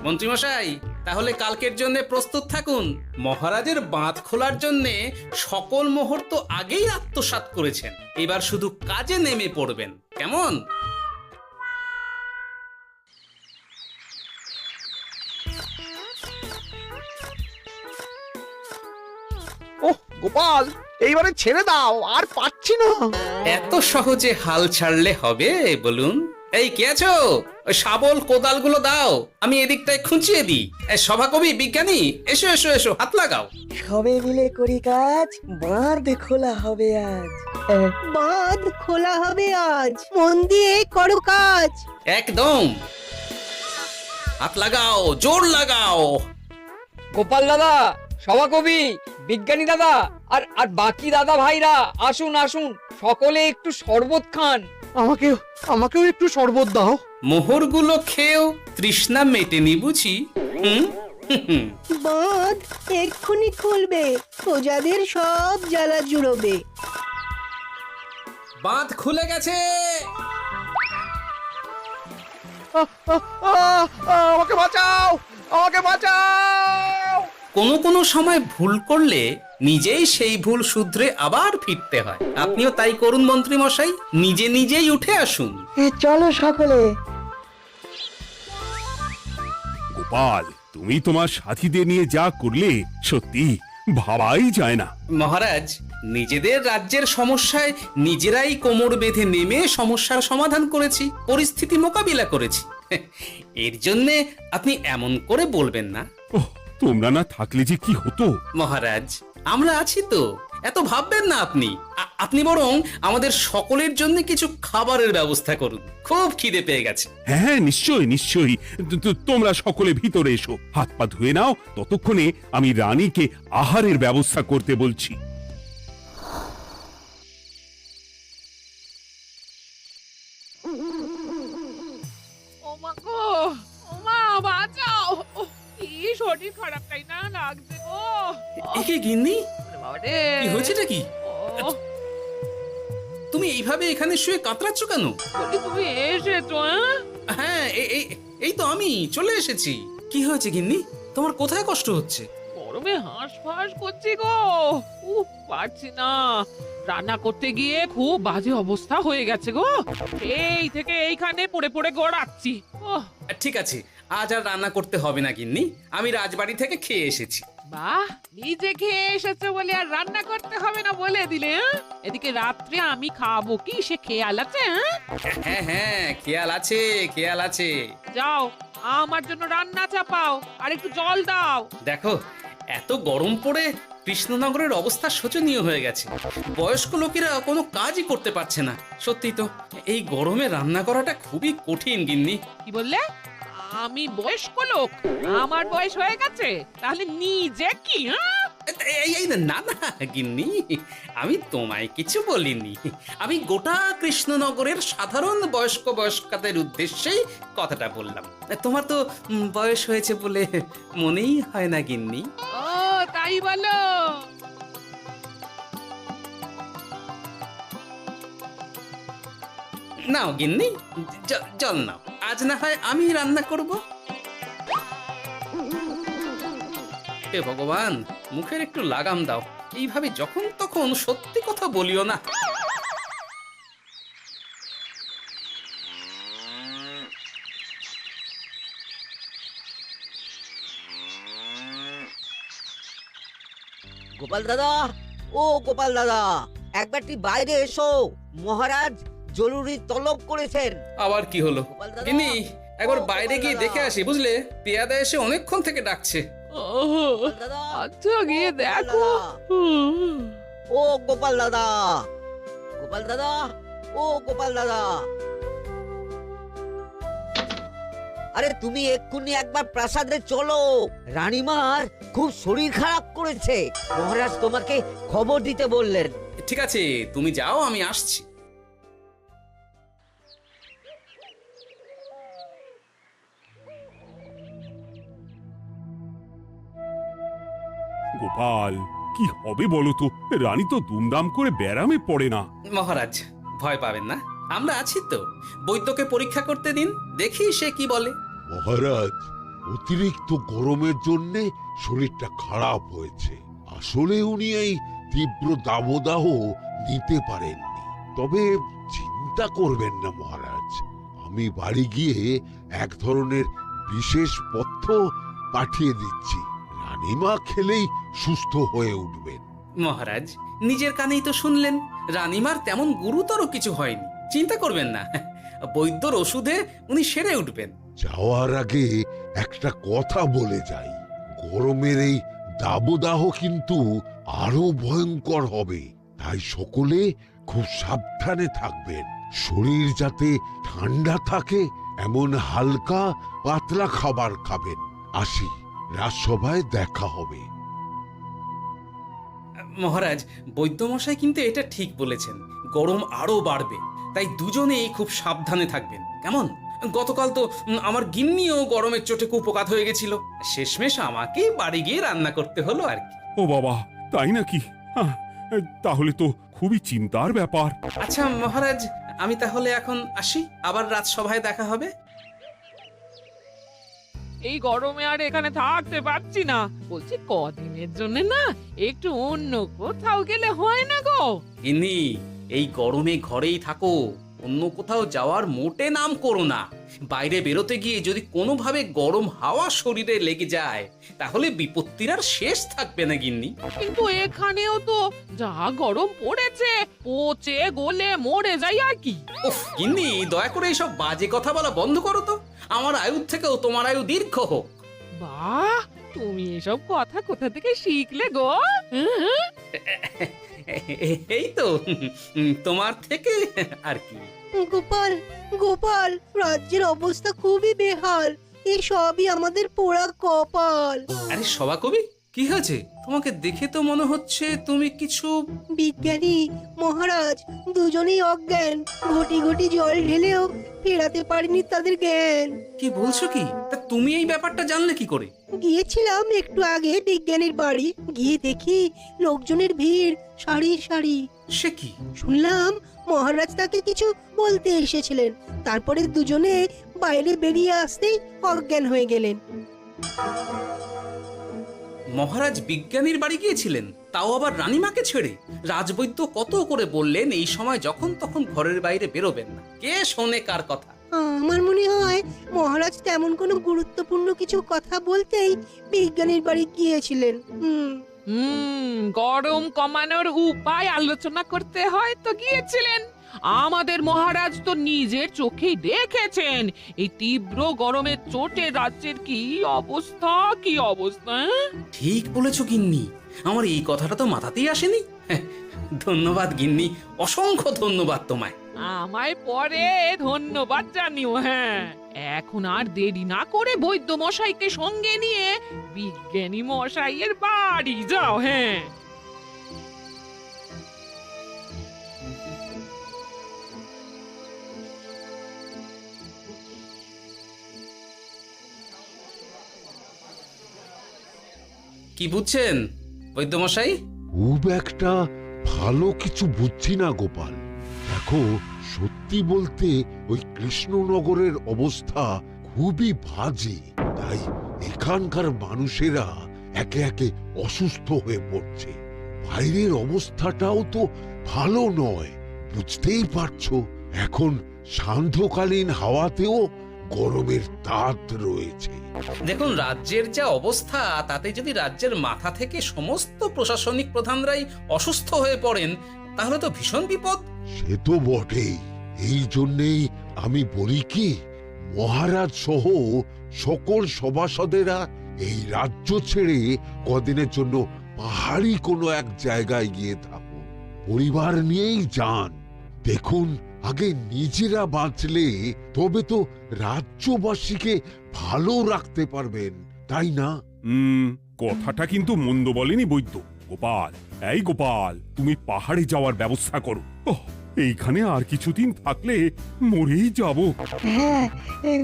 মন্ত্রী মশাই, তাহলে কালকের জন্য প্রস্তুত থাকুন। মহারাজের বাঁধ খোলার জন্য সকল মোহর তো আগেই আত্মসাৎ করেছেন, এবার শুধু কাজে নেমে পড়বেন। কেমন? ওহ গোপাল, এইবারে ছেড়ে দাও, আর পাচ্ছি না। এত সহজে হাল ছাড়লে হবে বলুন? এই কে আছো? ওই শাবল কোদালগুলো দাও, আমি এদিকটায় খুঁচিয়ে দিই। সভাকবি, বিজ্ঞানী, এসো এসো এসো, হাত লাগাও। সবে মিলে করি কাজ, বাঁধ খোলা হবে আজ। বাঁধ খোলা হবে আজ, মন দিয়ে করো কাজ। একদম, হাত লাগাও, জোর লাগাও। গোপাল দাদা, সভাকবি, বিজ্ঞানী দাদা আর আর বাকি দাদা ভাইরা আসুন আসুন, সকলে একটু শরবত খান। আমাকেও একটু শরবত দাও। মোহরগুলো খেয়েও তৃষ্ণা মেটেনি বুঝি? বাঁধ এক্ষুনি খুলবে, প্রজাদের সব জ্বালা জুড়বে। বাঁধ খুলে গেছে। আমাকে বাঁচাও, আমাকে বাঁচাও। কোনো সময় ভুল করলে নিজেই সেই ভুল শুধরে আবার ফিরতে হয়। আপনিও তাই করুন মন্ত্রী মশাই, নিজেই উঠে আসুন। চলো সকলে। গোপাল, তুমি তোমার সাথীদের নিয়ে যা করলে সত্যি ভাবাই যায় না। মহারাজ, নিজেদের রাজ্যের সমস্যায় নিজেরাই কোমর বেঁধে নেমে সমস্যার সমাধান করেছি, পরিস্থিতি মোকাবিলা করেছি। এর জন্য আপনি এমন করে বলবেন না। তোমরা না থাকলে যে কি হতো। মহারাজ, আমরা আছি তো, এত ভাববেন না আপনি। আপনি বরং আমাদের সকলের জন্য কিছু খাবারের ব্যবস্থা করুন, খুব খিদে পেয়ে গেছে। হ্যাঁ নিশ্চয়ই নিশ্চয়ই, তোমরা সকলে ভিতরে এসো, হাত পা ধুয়ে নাও, ততক্ষণে আমি রানীকে আহারের ব্যবস্থা করতে বলছি। ওমা গো, ওমা বাঁচাও, কি শরীর খারাপটাই না লাগছে গো। একে গিন্নি, বাবারে, কি হয়েছেটা কি? তুমি এইভাবে এখানে শুয়ে কাতরাচ্ছ কেন? তুমি এসেছো? হ্যাঁ, এই তো আমি চলে এসেছি। কি হয়েছে গিন্নি? তোমার কোথায় কষ্ট হচ্ছে? গরমে হাঁসফাঁস করছি গো, পারছি না। রান্না করতে গিয়ে খুব বাজে অবস্থা হয়ে গেছে গো, এই থেকে এইখানে পড়ে পড়ে গড়াচ্ছি। ঠিক আছে, আজ আর রান্না করতে হবে না গিন্নি, আমি রাজবাড়ি থেকে খেয়ে এসেছি। বাহ, নিজে খেয়ে এসেছো বলে আর রান্না করতে হবে না বলে দিলে? এদিকে রাত্রে আমি খাবো কি, সে খেয়াল আছে? হ্যাঁ হ্যাঁ, খেয়াল আছে, খেয়াল আছে। যাও, আমার জন্য রান্না চাপাও আর একটু জল দাও। দেখো, এত গরম পড়ে কৃষ্ণনগরের অবস্থা শোচনীয় হয়ে গেছে। বয়স্ক লোকেরা কোনো কাজই করতে পারছে না। সত্যি তো এই গরমে রান্না করাটা খুবই কঠিন গিন্নি। কি বললে? আমি বয়স্ক লোক? আমার বয়স হয়ে গেছে, তাহলে নিজে কি? না না গিন্নি, আমি তোমায় কিছু বলিনি। আমি গোটা কৃষ্ণনগরের সাধারণ বয়স্কাদের উদ্দেশ্যেই কথাটা বললাম। তোমার তো বয়স হয়েছে বলে মনেই হয় না গিন্নি। ও তাই বলো? নাও গিন্নি, জল নাও। আজ না হয় আমি রান্না করব। হে ভগবান, মুখের একটু লাগাম দাও। এইভাবে যখন তখন সত্যি কথা বলিও না। গোপাল দাদা, ও গোপাল দাদা, একবারটি বাইরে এসো। মহারাজ জরুরি তলব করেছেন। আবার কি হলো গিন্নি? একবার বাইরে গিয়ে দেখে আসি, বুঝলে? পেয়াদা এসে অনেকক্ষণ থেকে ডাকছে। আচ্ছা গিয়ে দেখো। ও গোপাল দাদা, গোপাল দাদা, ও গোপাল দাদা, আরে তুমি এক্ষুনি একবার প্রাসাদে চলো। রানীমার খুব শরীর খারাপ করেছে, মহারাজ তোমাকে খবর দিতে বললেন। ঠিক আছে, তুমি যাও, আমি আসছি। গোপাল, কি হবে বলো তো? রানী তো দুমদাম করে ব্যারামে পড়ে না। মহারাজ ভয় পাবেন না, আমরা আছি তো। বৈদ্যকে পরীক্ষা করতে দিন, দেখি সে কি বলে। মহারাজ, অতিরিক্ত গরমের জন্যে শরীরটা খারাপ হয়েছে। আসলে উনি এই তীব্র দাবদাহ নিতে পারেননি। তবে চিন্তা করবেন না মহারাজ, আমি বাড়ি গিয়ে এক ধরনের বিশেষ পথ্য পাঠিয়ে দিচ্ছি। রানীমা খেলেই সুস্থ হয়ে উঠবেন। মহারাজ নিজের কানেই তো শুনলেন, রানীমার তেমন গুরুতর কিছু হয়নি। চিন্তা করবেন না, বৈদ্যর ওষুধে উনি সেরে উঠবেন। যাওয়ার আগে একটা কথা বলে যাই, গরমের এই দাবদাহ কিন্তু আরো ভয়ঙ্কর হবে। তাই সকলে খুব সাবধানে থাকবেন। শরীর যাতে ঠান্ডা থাকে এমন হালকা পাতলা খাবার খাবেন। আসি, রাজসভায় দেখা হবে। মহারাজ, বৈদ্যমশাই কিন্তু এটা ঠিক বলেছেন, গরম আরো বাড়বে। তাই দুজনেই খুব সাবধানে থাকবেন, কেমন? গতকাল তো আমার গিন্নিও গরমের চোটে কুপোকাত হয়ে গেছিল। শেষমেশ আমাকে বাড়ি গিয়ে রান্না করতে হলো আর কি। ও বাবা, তাই নাকি? তাহলে তো খুবই চিন্তার ব্যাপার। আচ্ছা মহারাজ, আমি তাহলে এখন আসি, আবার রাজসভায় দেখা হবে। এই গরমে আর এখানে থাকতে পারছি না। বলছি কদিনের জন্য না একটু অন্য কোথাও গেলে হয় না গো? গিন্নি, এই গরমে ঘরেই থাকো, অন্য কোথাও যাওয়ার মোটে নাম করো না। বাইরে বেরোতে গিয়ে যদি কোনোভাবে গরম হাওয়া শরীরে লেগে যায় তাহলে বিপত্তির আর শেষ থাকবে না গিন্নি। কিন্তু এখানেও তো যা গরম পড়েছে, পচে গলে মরে যাই আর কি। উফ গিন্নি, দয়া করে এইসব বাজে কথা বলা বন্ধ করো তো। আমার আয়ু থেকেও তোমার আয়ু দীর্ঘ হোক। বাহ, তুমি এসব কথা কোথা থেকে শিখলে গো? এই তো তোমার থেকে আর কি। গোপাল, গোপাল, রাজ্যের অবস্থা খুবই বেহাল। এই সবই আমাদের পোড়া কপাল। আরে সভা কবি, কি হয়েছে? তোমাকে দেখে তো মনে হচ্ছে তুমি কিছু... বিজ্ঞানী মহারাজ দুজনেই অজ্ঞান। ঘটি ঘটি জল ঢেলেও ফেরাতে পারেনি তাদের জ্ঞান। কি বলছো কি? তা তুমি এই ব্যাপারটা জানলে কি করে? গিয়েছিলাম একটু আগে বিজ্ঞানীর বাড়ি, গিয়ে দেখি লোকজনের ভিড়, সারি সারি। সে কি? শুনলাম মহারাজ তাকে কিছু বলতে এসেছিলেন, তারপরে দুজনে বাইরে বেরিয়ে আসতেই অজ্ঞান হয়ে গেলেন। মহারাজ বিজ্ঞানীর বাড়ি গিয়েছিলেন, তাও আবার রানীমাকে ছেড়ে? রাজবৈদ্য কত করে বললেন এই সময় যখন তখন ঘরের বাইরে বেরোবেন না। কে শোনে কার কথা? আমার মনে হয় মহারাজ তেমন কোনো গুরুত্বপূর্ণ কিছু কথা বলতেই বিজ্ঞানীর বাড়ি গিয়েছিলেন। গরম কমানোর উপায় আলোচনা করতে হয় তো গিয়েছিলেন। আমাদের মহারাজ তো নিজের চোখেই দেখেছেন এই তীব্র গরমের চোটে রাজ্যের কি অবস্থা হ্যাঁ? ঠিক বলেছ গিন্নি, আমার এই কথাটা তো মাথাতেই আসেনি। ধন্যবাদ গিন্নি, অসংখ্য ধন্যবাদ তোমায়। আমায় পরে ধন্যবাদ জানিও। হ্যাঁ, এখন আর দেরি না করে বৈদ্য মশাইকে সঙ্গে নিয়ে বিজ্ঞানী মশাইয়ের বাড়ি যাও। হ্যাঁ, কি বুঝছেন বৈদ্যমশাই? খুব একটা ভালো কিছু বুঝছি না গোপাল। দেখো, সত্যি বলতে ওই কৃষ্ণনগরের অবস্থা খুবই বাজে। তাই এখানকার মানুষেরা একে একে অসুস্থ হয়ে পড়ছে। বাইরের অবস্থাটাও তো ভালো নয়, বুঝতেই পারছো। এখন সান্ধ্যকালীন হাওয়াতেও গরমের তাত রয়েছে। দেখুন, রাজ্যের যা অবস্থা, তাতে যদি রাজ্যের মাথা থেকে সমস্ত প্রশাসনিক প্রধানরাই অসুস্থ হয়ে পড়েন, তাহলে তো ভীষণ বিপদ। সে তো বটেই। এই জন্যেই আমি বলি কি, মহারাজ সহ সকল সভাসদেরা এই রাজ্য ছেড়ে কদিনের জন্য পাহাড়ি কোনো এক জায়গায় গিয়ে থাকুন, পরিবার নিয়েই যান। দেখুন, আগে নিজেরা বাঁচলে তবে তো রাজ্যবাসীকে ভালো রাখতে পারবেন, তাই না? কথাটা কিন্তু মন্দ বলেনি বৈদ্য। গোপাল, এই গোপাল, তুমি পাহাড়ে যাওয়ার ব্যবস্থা করো। এইখানে আর কিছুদিন থাকলে মরেই যাব। হ্যাঁ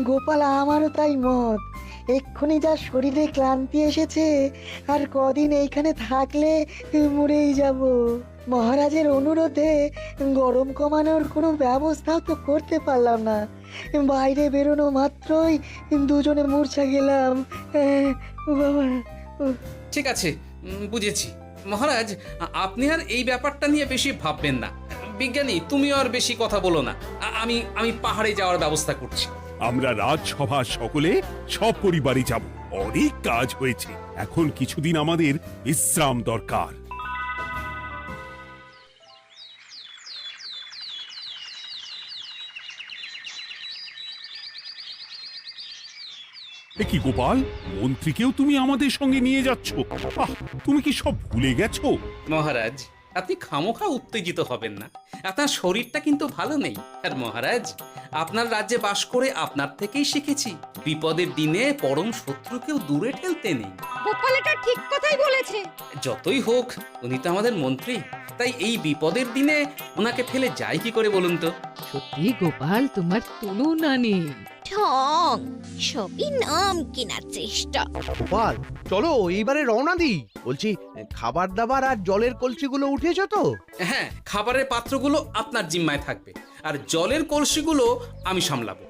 গোপাল, আমারও তাই মত। এক্ষুনি যা শরীরে ক্লান্তি এসেছে, আর কদিন এইখানে থাকলে মরেই যাব। মহারাজের অনুরোধে গরম কমানোর কোনো ব্যবস্থাও তো করতে পারলাম না। বাইরে বেরোনো মাত্রই দুজনে মূর্ছা গেলাম। বাবা, ঠিক আছে, বুঝেছি। মহারাজ, আপনি আর এই ব্যাপারটা নিয়ে বেশি ভাববেন না। বিজ্ঞানী, তুমিও আর বেশি কথা বলো না। আমি পাহাড়ে যাওয়ার ব্যবস্থা করছি। আমরা রাজসভা সকলে সব পরিবারে যাব। অনেক কাজ হয়েছে, এখন কিছুদিন আমাদের বিশ্রাম দরকার। কি গোপাল, মন্ত্রীকেও তুমি আমাদের সঙ্গে নিয়ে যাচ্ছ? তুমি কি সব ভুলে গেছো? মহারাজ, আপনি খামোখা উত্তেজিত হবেন না। আপনার শরীরটা কিন্তু ভালো নেই। আর মহারাজ, আপনার রাজ্যে বাস করে আপনার থেকেই শিখেছি, বিপদের দিনে পরম শত্রুকেও দূরে ঠেলতে নেই। গোপাল এটা ঠিক কথাই বলেছে। যতই হোক, উনি তো আমাদের মন্ত্রী, তাই এই বিপদের দিনে ওনাকে ফেলে যাই কি করে বলুন তো? সত্যি গোপাল, তোমার তুলনা নেই। ঠং, সবই নাম কেনার চেষ্টা। গোপাল, চলো এইবারে রওনা দিই। বলছি, খাবার দাবার আর জলের কলসিগুলো উঠেছো তো? হ্যাঁ, খাবারের পাত্রগুলো আপনার জিম্মায় থাকবে, আর জলের কলসিগুলো আমি সামলাবো।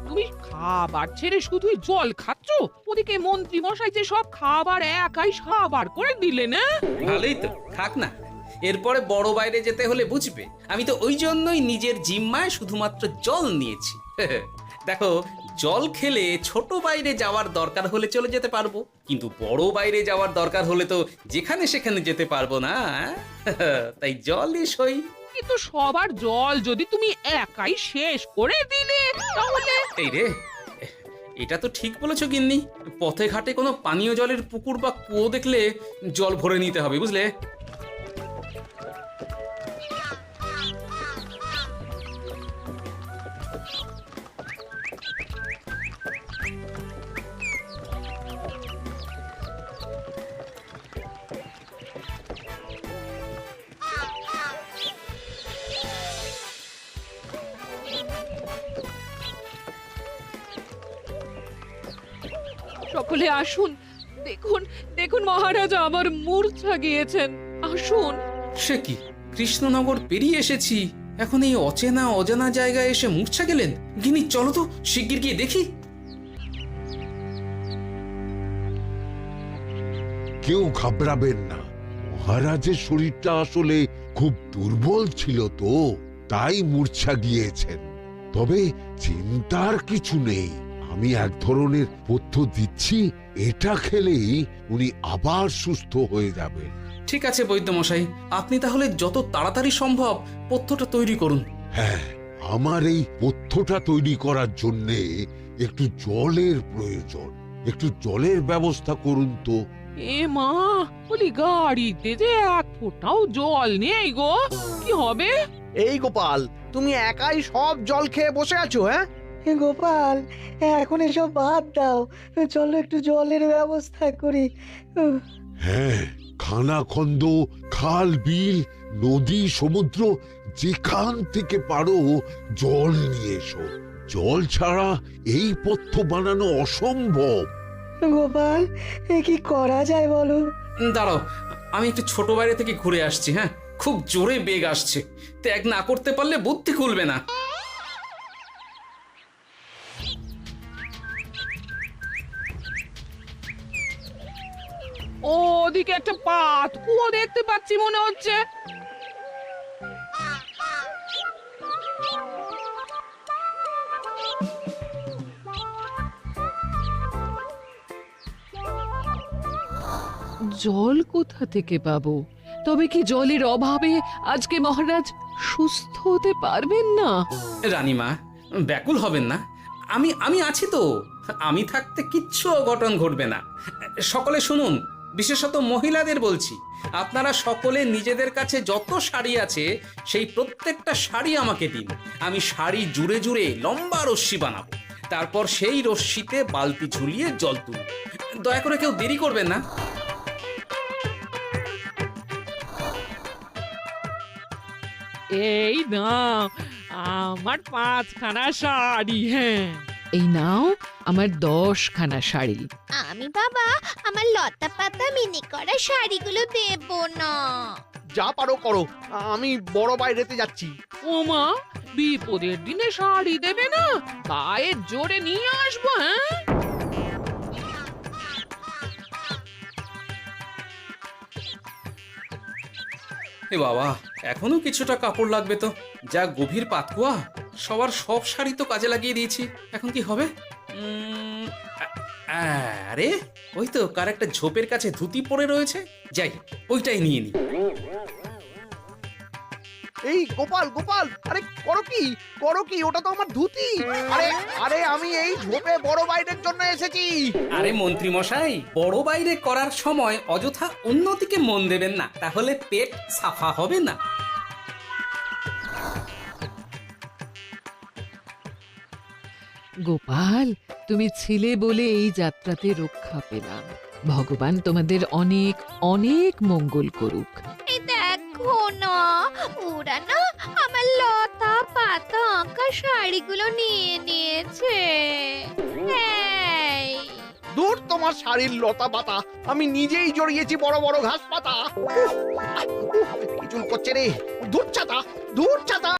তুমি খাবার ছেড়ে শুধুই জল খাচ্ছ? ওদিকে মন্ত্রী মশাই যে সব খাবার একাই সাবার করে দিলে না? ভালোই তো, থাক না। এরপরে বড় বাইরে যেতে হলে বুঝবে, আমি তো ওই জন্যই নিজের জিম্মায় শুধুমাত্র জল নিয়েছি। দেখো, জল খেলে ছোট বাইরে যাওয়ার দরকার হলে চলে যেতে পারবো, কিন্তু বড় বাইরে যাওয়ার দরকার হলে তো যেখানে সেখানে যেতে পারবো না। তাই জলই সই। কিন্তু সবার জল যদি তুমি একাই শেষ করে দিলে, তাহলে? এই রে, এটা তো ঠিক বলেছো গিন্নি। পথে ঘাটে কোনো পানীয় জলের পুকুর বা কুয়ো দেখলে জল ভরে নিতে হবে, বুঝলে? সকলে আসুন, দেখুন দেখুন, মহারাজ আবার মূর্ছা গিয়েছেন। আসুন। সে কি, কৃষ্ণনগর পেরিয়ে এসেছি, এখন এই অচেনা অজানা জায়গায় এসে মূর্ছা গেলেন? গিনি, চলো তো শিগগির গিয়ে দেখি। কেউ ঘাবড়াবেন না, মহারাজের শরীরটা আসলে খুব দুর্বল ছিল তো, তাই মূর্ছা গিয়েছেন। তবে চিন্তার কিছু নেই, আমি এক ধরনের পথ্য দিচ্ছি, এটা খেলেই উনি আবার সুস্থ হয়ে যাবেন। ঠিক আছে বৈদ্যমশাই, আপনি তাহলে যত তাড়াতাড়ি সম্ভব পথ্যটা তৈরি করুন। হ্যাঁ, আমার এই পথ্যটা তৈরি করার জন্যে একটু জলের প্রয়োজন। একটু জলের ব্যবস্থা করুন তো। এ মা, বলি গাড়িতে যে এক ফোঁটাও জল নেই গো, কি হবে? এই গোপাল, তুমি একাই সব জল খেয়ে বসে আছো? হ্যাঁ গোপাল, এখন এসব বাদ দাও, চলো একটু জলের ব্যবস্থা করি। হ্যাঁ, খানাখন্দ, খাল বিল, নদী, সমুদ্র, যেখান থেকে পারো জল নিয়ে এসো। জল ছাড়া এই পথ্য বানানো অসম্ভব। গোপাল, এ কি করা যায় বলো? দাঁড়াও, আমি একটু ছোট বাইরে থেকে ঘুরে আসছি। হ্যাঁ, খুব জোরে বেগ আসছে, ত্যাগ না করতে পারলে বুদ্ধি খুলবে না। ওদিকে একটা পাত কুয়ো দেখতে পাচ্ছি মনে হচ্ছে। জল কোথা থেকে পাবো? তবে কি জলের অভাবে আজকে মহারাজ সুস্থ হতে পারবেন না? রানীমা, ব্যাকুল হবেন না, আমি আছি তো। আমি থাকতে কিচ্ছু অঘটন ঘটবে না। সকলে শুনুন, বিশেষত মহিলাদের বলছি, আপনারা সকলে নিজেদের কাছে যত শাড়ি আছে সেই প্রত্যেকটা শাড়ি আমাকে দিন। আমি শাড়ি জুড়ে জুড়ে লম্বা রশ্মি বানাবো, তারপর সেই রশ্মিতে বালতি ঝুলিয়ে জল তুলব। দয়া করে কেউ দেরি করবেন না। এই নাও আমার 5খানা শাড়ি। হ্যাঁ, এই নাও আমার 10খানা শাড়ি। আমি বাবা আমার লতা পাতা মিনি করা শাড়িগুলো দেব না। যা পারো করো, আমি বড় বাইরেতে যাচ্ছি। ওমা, বিপদের দিনে শাড়ি দেবে না? গায়ের জোরে নিয়ে আসবো। হ্যাঁ, এ বাবা, এখনো কিছুটা কাপড় লাগবে তো। যা গভীর পাতকুয়া, সবার সব শাড়ি তো কাজে লাগিয়ে দিয়েছি, এখন কি হবে? আরে ওই তো কার একটা ঝোপের কাছে ধুতি পড়ে রয়েছে, যাই ওইটাই নিয়ে নি। এই গোপাল, গোপাল, আরে করো কি? ওটা তো আমার ধুতি। আরে আরে আমি এই ঝোপে বড় বাইরের জন্য এসেছি। আরে মন্ত্রী মশাই, বড় বাইরে করার সময় অযথা অন্যদিকে মন দেবেন না, তাহলে পেট সাফা হবে না। গোপাল, তুমি ছিলে বলে এই যাত্রাতে রক্ষা পেলাম। ভগবান তোমাদের অনেক অনেক মঙ্গল করুক। এই দেখো না, ওরা না আমার লতা পাতা আঁকা শাড়িগুলো নিয়ে নিয়েছে। এই দূর তোমার শাড়ির লতা পাতা, আমি নিজেই জড়িয়েছি বড় বড় ঘাস পাতা। চুল করছে রে, দূর ছাতা।